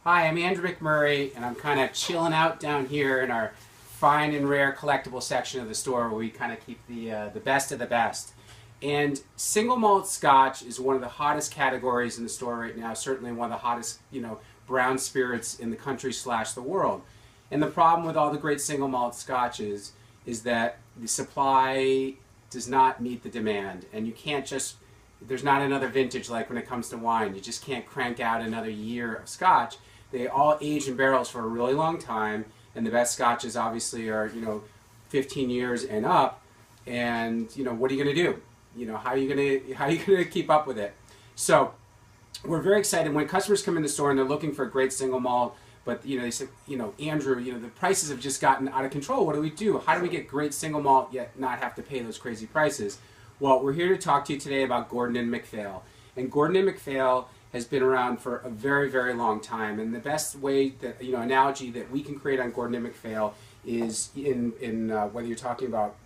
Hi, I'm Andrew McMurray, and I'm kind of chilling out down here in our fine and rare collectible section of the store where we kind of keep the best of the best. And single malt scotch is one of the hottest categories in the store right now, certainly one of the hottest, brown spirits in the country / the world. And the problem with all the great single malt scotches is that the supply does not meet the demand, and you can't just, there's not another vintage like when it comes to wine. You just can't crank out another year of scotch. They all age in barrels for a really long time, and the best scotches obviously are 15 years and up. And what are you going to do? How are you going to keep up with it? So we're very excited when customers come in the store and they're looking for a great single malt. But they said, Andrew, the prices have just gotten out of control. What do we do? How do we get great single malt yet not have to pay those crazy prices? Well, we're here to talk to you today about Gordon and MacPhail. And Gordon and MacPhail has been around for a very, very long time. And the best way that, analogy that we can create on Gordon and MacPhail is in whether you're talking about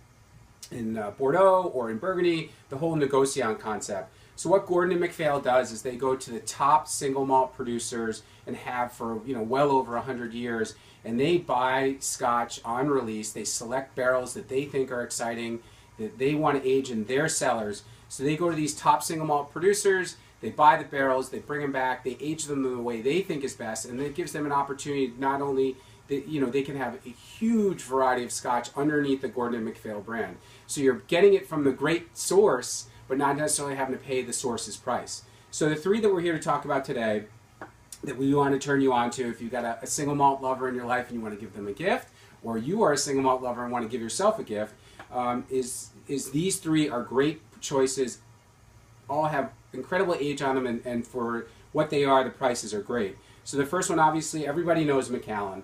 in Bordeaux or in Burgundy, the whole negociant concept. So what Gordon and MacPhail does is they go to the top single malt producers and have for well over 100 years, and they buy scotch on release. They select barrels that they think are exciting, that they want to age in their cellars. So they go to these top single malt producers, they buy the barrels, they bring them back, they age them the way they think is best, and it gives them an opportunity not only that they can have a huge variety of scotch underneath the Gordon and MacPhail brand. So you're getting it from the great source, but not necessarily having to pay the source's price. So the three that we're here to talk about today that we want to turn you on to, if you've got a single malt lover in your life and you want to give them a gift, or you are a single malt lover and want to give yourself a gift, is these three are great choices. All have incredible age on them, and for what they are, the prices are great. So the first one, obviously, everybody knows Macallan.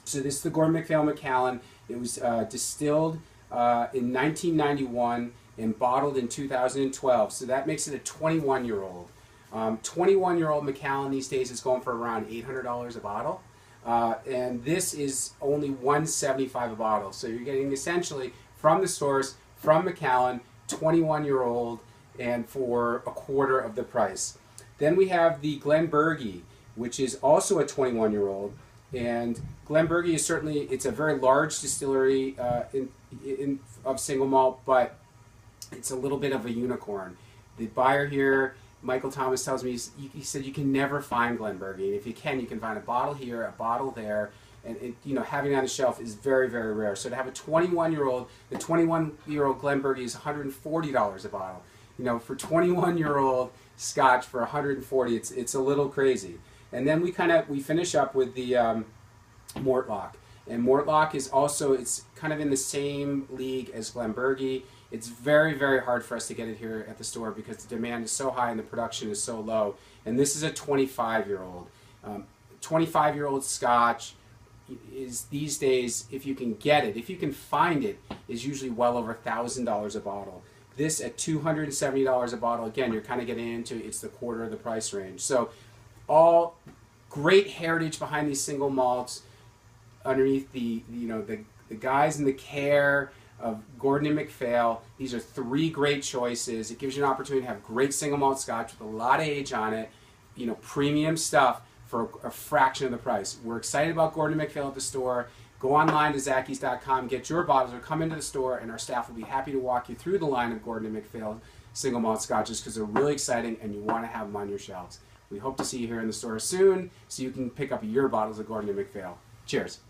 So this is the Gordon MacPhail Macallan. It was distilled in 1991 and bottled in 2012. So that makes it a 21-year-old. 21-year-old Macallan these days is going for around $800 a bottle. And this is only $175 a bottle. So you're getting essentially from the source, from Macallan, 21-year-old, and for a quarter of the price. Then we have the Glenbergie, which is also a 21-year-old. And Glenbergie is certainly, it's a very large distillery of single malt, but it's a little bit of a unicorn. The buyer here, Michael Thomas, tells me, he said you can never find Glenbergie. And if you can find a bottle here, a bottle there, and having it on the shelf is very, very rare. So to have a 21-year-old, the 21-year-old Glenbergie is $140 a bottle. For 21-year-old scotch for $140, it's a little crazy. And then we finish up with the Mortlach. And Mortlach is also, it's kind of in the same league as Glenbergie. It's very, very hard for us to get it here at the store because the demand is so high and the production is so low. And this is a 25-year-old. 25-year-old scotch is these days, if you can get it, if you can find it, is usually well over $1,000 a bottle. This at $270 a bottle, again, you're kind of getting into, it's the quarter of the price range. So all great heritage behind these single malts underneath the guise and the care of Gordon and MacPhail. These are three great choices. It gives you an opportunity to have great single malt scotch with a lot of age on it, premium stuff for a fraction of the price. We're excited about Gordon and MacPhail at the store. Go online to Zachys.com, get your bottles, or come into the store, and our staff will be happy to walk you through the line of Gordon and MacPhail single malt scotches because they're really exciting and you want to have them on your shelves. We hope to see you here in the store soon so you can pick up your bottles of Gordon and MacPhail. Cheers.